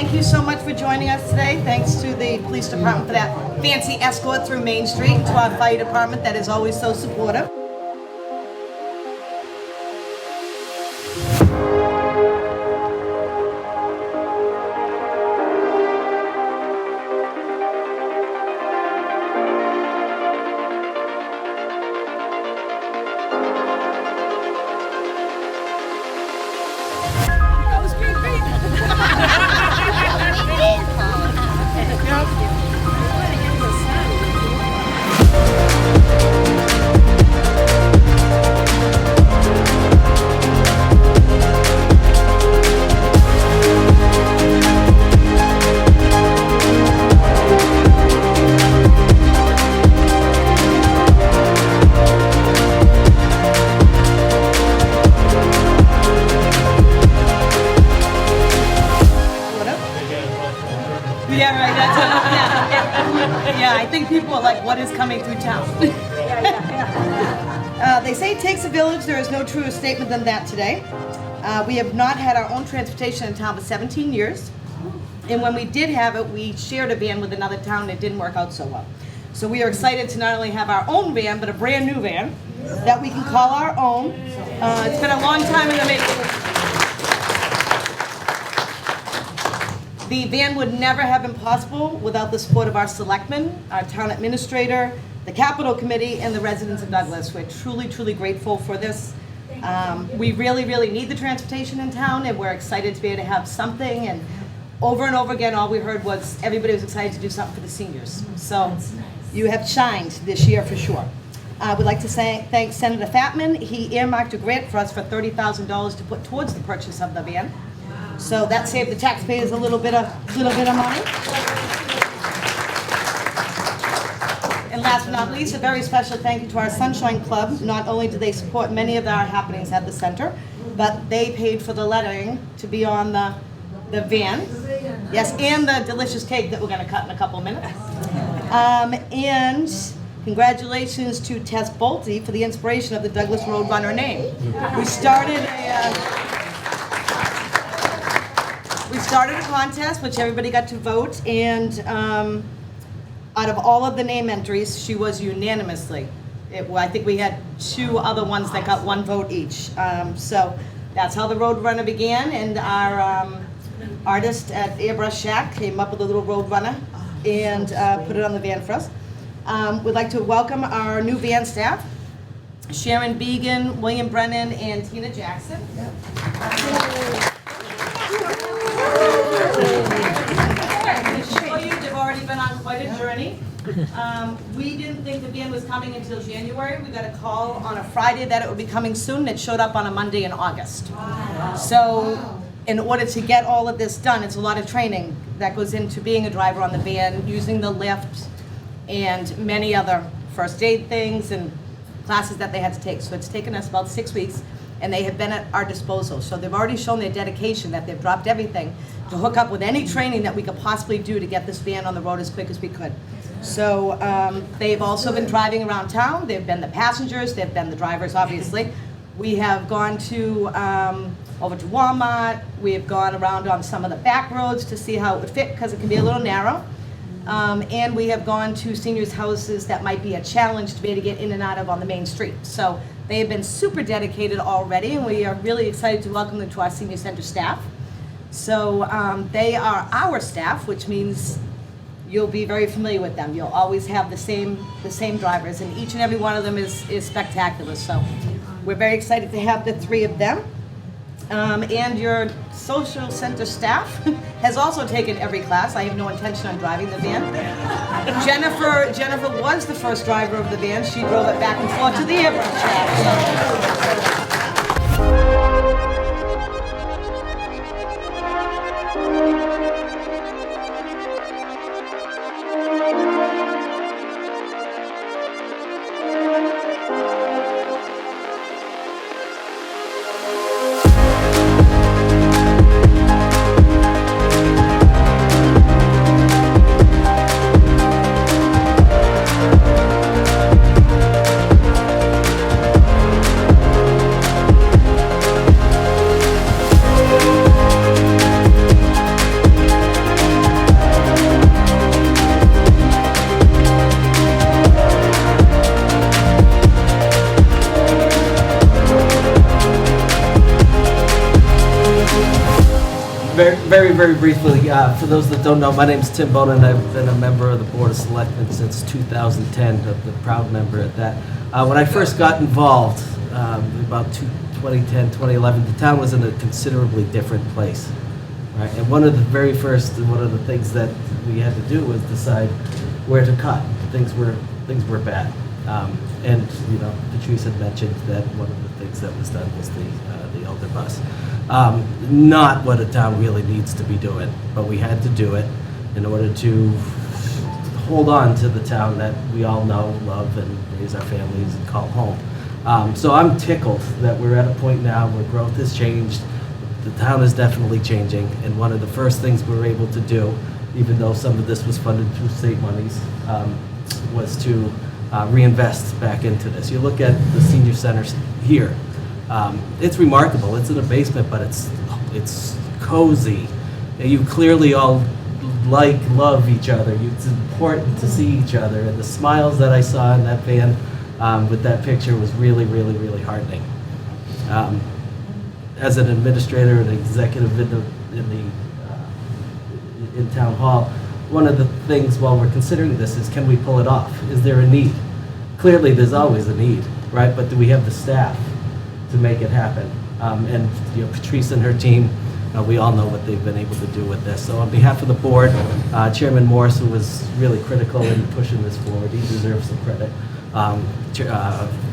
thank you so much for joining us today. Thanks to the police department for that fancy escort through Main Street, to our fire department that is always so supportive. Yeah, right. Yeah, I think people are like, what is coming through town? They say it takes a village. There is no truer statement than that today. We have not had our own transportation in town for 17 years. And when we did have it, we shared a van with another town and it didn't work out so well. So we are excited to not only have our own van, but a brand new van that we can call our own. It's been a long time in the making. The van would never have been possible without the support of our selectmen, our town administrator, the Capital Committee, and the residents of Douglas. We're truly, truly grateful for this. We really, really need the transportation in town, and we're excited to be able to have something. And over again, all we heard was everybody was excited to do something for the seniors. So you have shined this year for sure. We'd like to thank Senator Fatman. He earmarked a grant for us for $30,000 to put towards the purchase of the van. So that saved the taxpayers a little bit of money. And last but not least, a very special thank you to our Sunshine Club. Not only do they support many of our happenings at the center, but they paid for the lettering to be on the van. Yes, and the delicious cake that we're going to cut in a couple minutes. And congratulations to Tess Bolte for the inspiration of the Douglas Roadrunner name. We started a contest, which everybody got to vote, and out of all of the name entries, she was unanimously. I think we had two other ones that got one vote each. So that's how the Roadrunner began, and our artist at Airbrush Shack came up with a little Roadrunner and put it on the van for us. We'd like to welcome our new van staff, Sharon Began, William Brennan, and Tina Jackson. They've already been on quite a journey. We didn't think the van was coming until January. We got a call on a Friday that it would be coming soon. It showed up on a Monday in August. Wow. So in order to get all of this done, it's a lot of training that goes into being a driver on the van, using the lift, and many other first aid things and classes that they had to take. So it's taken us about 6 weeks, and they have been at our disposal. So they've already shown their dedication that they've dropped everything to hook up with any training that we could possibly do to get this van on the road as quick as we could. So they've also been driving around town. They've been the passengers, they've been the drivers, obviously. We have gone to over to Walmart. We have gone around on some of the back roads to see how it would fit, because it can be a little narrow. And we have gone to seniors' houses that might be a challenge to be able to get in and out of on the main street. So they have been super dedicated already, and we are really excited to welcome them to our senior center staff. So they are our staff, which means you'll be very familiar with them. You'll always have the same drivers, and each and every one of them is spectacular. So we're very excited to have the three of them. And your social center staff has also taken every class. I have no intention on driving the van. Jennifer was the first driver of the van. She drove it back and forth to the Airbrush Shack. very, very briefly, for those that don't know, my name's Tim Bonin. I've been a member of the Board of Selectmen since 2010, the proud member at that. When I first got involved, about 2010, 2011, the town was in a considerably different place. Right? And one of the very first, one of the things that we had to do was decide where to cut. Things were bad. And, you know, Patrice had mentioned that one of the things that was done was the elder bus. Not what a town really needs to be doing, but we had to do it in order to hold on to the town that we all know, love, and raise our families and call home. So I'm tickled that we're at a point now where growth has changed. The town is definitely changing, and one of the first things we were able to do, even though some of this was funded through state monies, was to reinvest back into this. You look at the senior centers here. It's remarkable. It's in a basement, but it's cozy. You clearly all love each other. It's important to see each other, and the smiles that I saw in that van with that picture was really, really, really heartening. As an administrator and executive in town hall, one of the things while we're considering this is, can we pull it off? Is there a need? Clearly, there's always a need, right? But do we have the staff to make it happen? And you know, Patrice and her team, we all know what they've been able to do with this. So on behalf of the board, Chairman Morris, who was really critical in pushing this forward, he deserves some credit.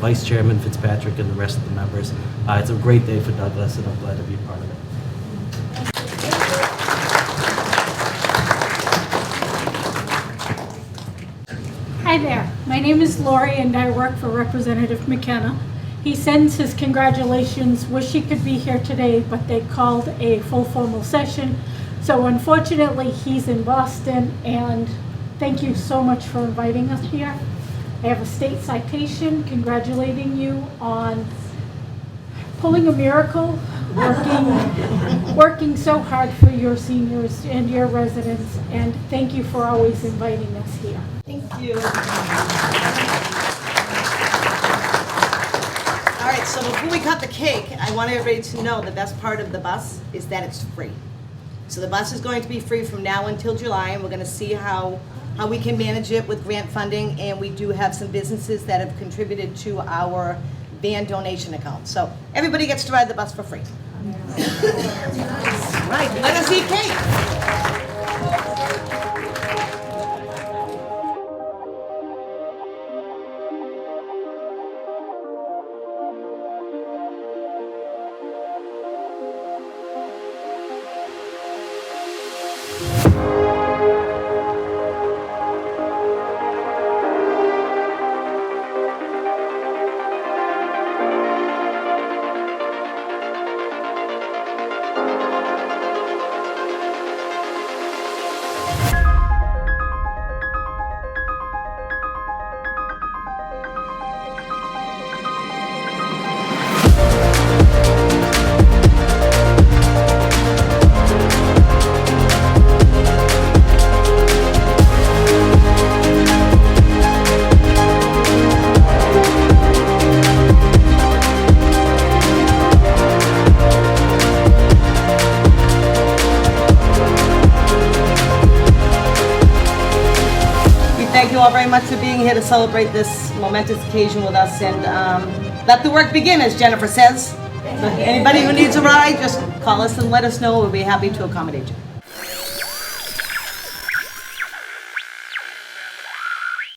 Vice Chairman Fitzpatrick and the rest of the members. It's a great day for Douglas, and I'm glad to be a part of it. Hi there, my name is Lori and I work for Representative McKenna. He sends his congratulations, wish he could be here today, but they called a full formal session. So unfortunately, he's in Boston, and thank you so much for inviting us here. I have a state citation congratulating you on pulling a miracle, working so hard for your seniors and your residents, and thank you for always inviting us here. Thank you. All right, so before we cut the cake, I want everybody to know the best part of the bus is that it's free. So the bus is going to be free from now until July, and we're going to see how we can manage it with grant funding, and we do have some businesses that have contributed to our van donation account. So everybody gets to ride the bus for free. Right, let us eat cake. Thank you all very much for being here to celebrate this momentous occasion with us, and let the work begin, as Jennifer says. So anybody who needs a ride, just call us and let us know. We'll be happy to accommodate you.